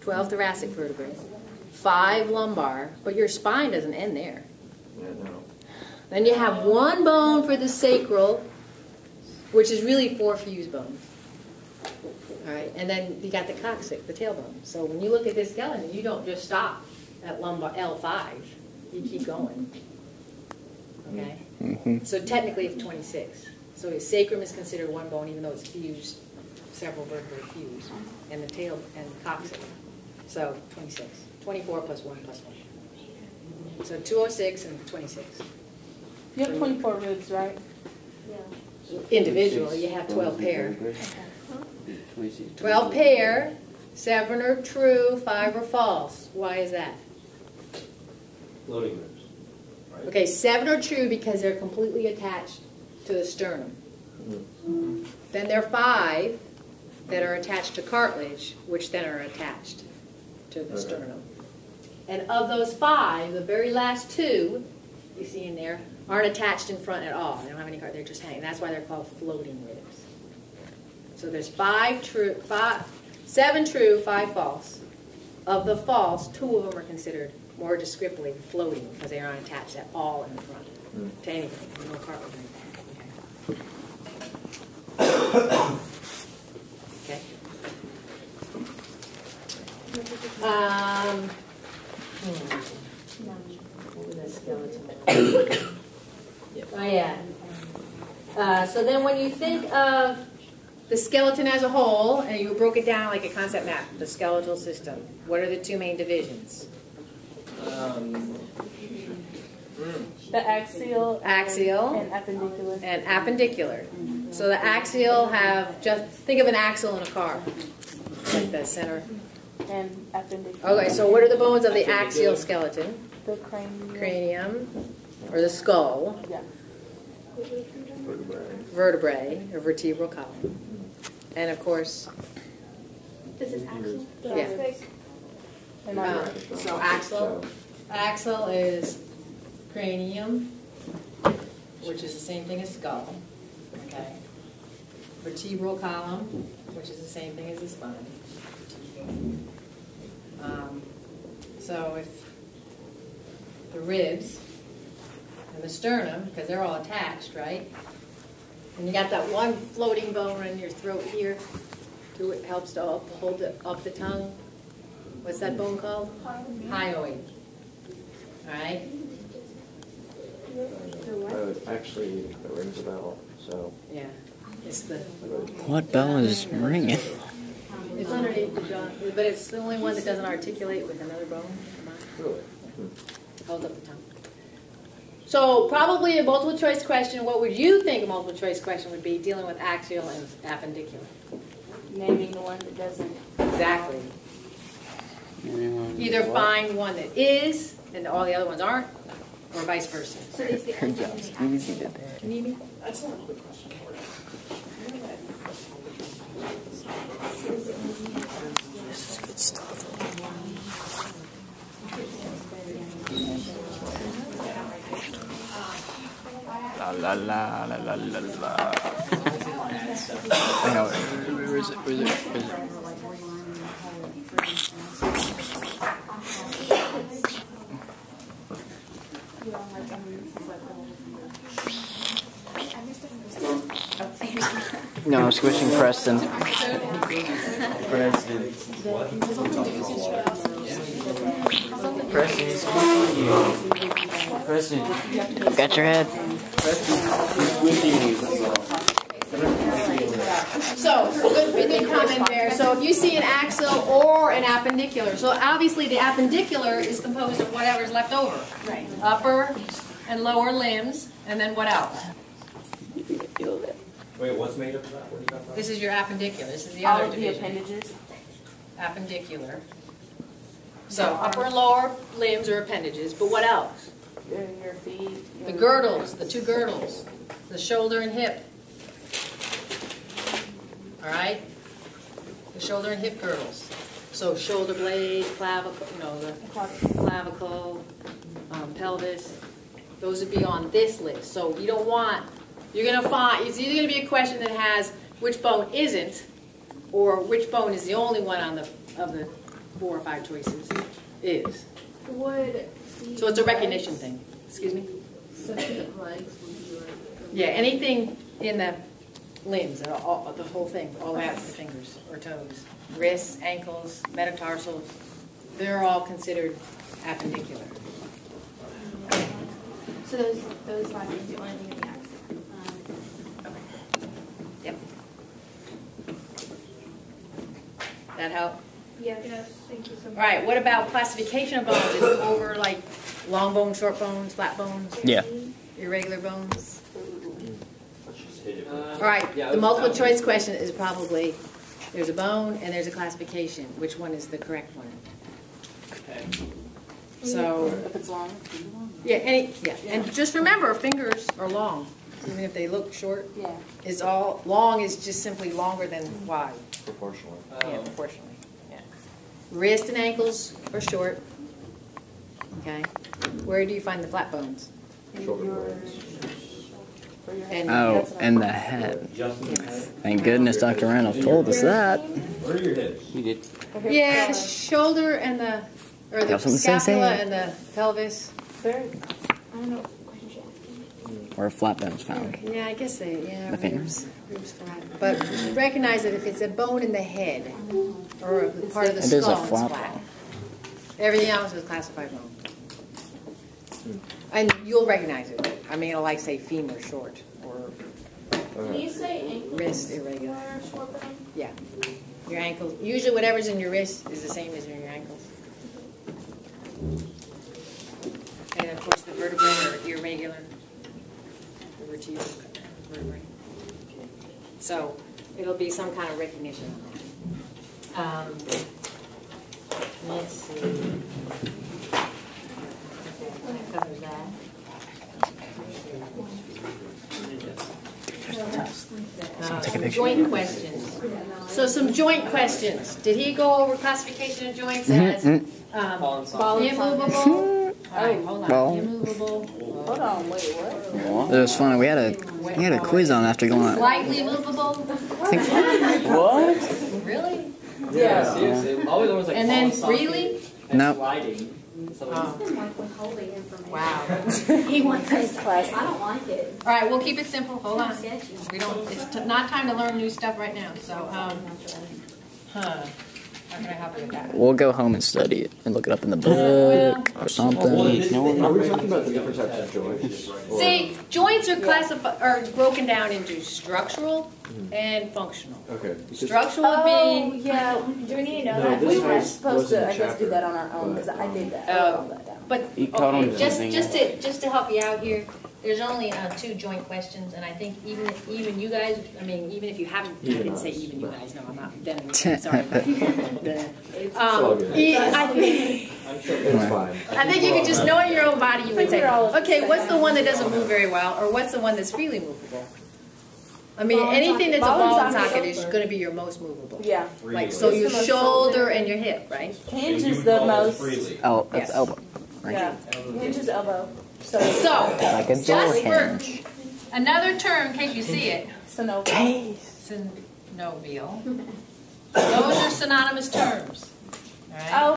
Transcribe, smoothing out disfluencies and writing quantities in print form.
12 thoracic vertebrae, 5 lumbar, but your spine doesn't end there. Yeah, no. Then you have 1 bone for the sacral, which is really 4 fused bones. All right, and then you got the coccyx, the tailbone. So when you look at this skeleton, you don't just stop at lumbar L5. You keep going. Okay? Mm-hmm. So technically it's 26. So his sacrum is considered 1 bone, even though it's fused, several vertebrae fused, and the tail and the coccyx. So 26. 24 plus 1 plus 1. So 206 and 26. You have 24 ribs, right? Individual, you have 12 pair. 12 pair, 7 are true, 5 are false. Why is that? Floating ribs. Right? Okay, 7 are true because they're completely attached to the sternum. Mm-hmm. Then there are 5 that are attached to cartilage, which then are attached to the sternum. And of those 5, the very last 2 you see in there aren't attached in front at all. They don't have any cartilage, they're just hanging. That's why they're called floating ribs. So there's 7 true, 5 false. Of the false, 2 of them are considered more descriptively floating because they aren't attached at all in the front to anything. There's no cartilage or anything. Okay. What was that skeleton? Oh yeah. So then when you think of the skeleton as a whole, and you broke it down like a concept map, the skeletal system, what are the 2 main divisions? The axial. Axial. And appendicular. And appendicular. So the axial have, just think of an axle in a car, like the center. And appendicular. Okay, so what are the bones of the axial skeleton? The cranium. Cranium, or the skull. Yeah. Vertebrae, or vertebral column. And of course, This is axle. yeah. And So axle is cranium, which is the same thing as skull. Okay. Vertebral column, which is the same thing as the spine. So if the ribs and the sternum, because they're all attached, right? And you got that 1 floating bone in your throat here, it helps to hold it up the tongue. What's that bone called? Hyoid. All right? Actually, that rings a bell. So. Yeah. It's the. What bell is ringing? It's underneath the jaw, but it's the only one that doesn't articulate with another bone. Really? Holds up the tongue. So probably a multiple choice question. What would you think a multiple choice question would be dealing with axial and appendicular? naming the one that doesn't. Exactly. Either find one that is and all the other ones aren't, or vice versa. So is the Good job, Stevie. You did that. Can you hear me? That's not a quick question for you. This is good stuff. La la la la la la la. I know. Where is it? Where is it? Where is it? No, I'm switching Preston. Preston. Got your head. So, good comment there. So if you see an axial or an appendicular, so obviously the appendicular is composed of whatever's left over. Right. Upper and lower limbs, and then what else? Wait, what's made up of that? What do you got about? This is your appendicular. This is the All other of the division. appendages. Appendicular. So upper and lower limbs are appendages, but what else? Your feet. The girdles, the two girdles, the shoulder and hip. All right? The shoulder and hip girdles. So shoulder blade, clavicle, the clavicle, pelvis. Those would be on this list. So you don't want, you're going to find, it's either going to be a question that has which bone isn't, or which bone is the only one on the 4 or 5 choices is. Would. So it's a recognition thing. Excuse me? So the legs would be like. Yeah, anything in the limbs, the whole thing, all the way out to the fingers or toes. Wrists, ankles, metatarsals, they're all considered appendicular. So those 5 things you only need in the accident. Yep. That help? Yes. Thank you so much. All right, what about classification of bones? Is it over like long bones, short bones, flat bones, Yeah. irregular bones? Let's just hit it. All right, Yeah, the it was multiple down. choice question is probably, there's a bone and there's a classification. Which one is the correct one? Okay. So, If it's long, it's long. yeah, and just remember, fingers are long, even if they look short. Yeah. Is all, long is just simply longer than wide. Proportionally. Yeah, proportionally. Yeah. Wrist and ankles are short. Okay. Where do you find the flat bones? Shoulder blades. For your And- Oh, That's what I and the thought. head. Just in the head. Thank goodness Dr. Reynolds told us that. Where are your hips? He did. Okay, Yeah, the so- shoulder and the, or the Got something to say, scapula say it. and the pelvis. Very. I don't know what questions you're asking. Where flat bones found. Yeah, I guess they, yeah. The fingers. Ribs flat. But recognize that if it's a bone in the head or a part of the It is a skull, it's flat flat. bone. Everything else is classified bone. And you'll recognize it. I mean, it'll like say femur short or Can you say ankles? wrist irregular. Or short bone? Yeah. Your ankles. Usually whatever's in your wrist is the same as in your ankles. And of course the vertebrae are irregular. The vertebral vertebrae. So it'll be some kind of recognition on that. Let's see. That covers that. Take a picture. Joint questions. So some joint questions. Did he go over classification of joints as Ball and socket. immovable? All right, hold Ball. on. Immovable. Hold on, wait, what? It was funny. We had a quiz on after going on. Slightly movable. What? Really? Yeah, seriously. All we learned was like And ball then socket freely? and No. sliding. So Oh, Like withholding information. wow. He wants us to. Classic. I don't like it. All right, we'll keep it simple. Hold on. Sketchy. We don't. It's not time to learn new stuff right now. So, How can I help you with that? We'll go home and study it and look it up in the book or something. Are we talking about the different types of joints? Or- See, joints are classified are broken down into structural and functional. Okay. because- Structural would Oh, be, yeah. Do we need to know No, that? this We were was- supposed was in to, the I guess, do chapter, that on our own, because but, I did that. I wrote all that down. but You caught on okay, to just something just to help you out here. There's only 2 joint questions, and I think even you guys. I mean, even if you haven't, I Even didn't say us, even you but- guys. No, I'm not. Then sorry. all good. I think. I'm sure it's fine. I think you could just know in your own body, you would say, Figure all of it okay, out. what's the one that doesn't move very well, or what's the one that's freely movable? I mean, Ball and anything socket. that's a Ball and ball and socket socket is over. going to be your most movable. Yeah. Like, so It's your the most shoulder shoulder. and your hip, right? Hinge is the most, Oh, that's Yes. elbow. Right? yeah. Hinge is elbow. So, So, Like a door just for hinge. another term, in case you see it, Case. synovial. Those are synonymous terms, all right? Oh,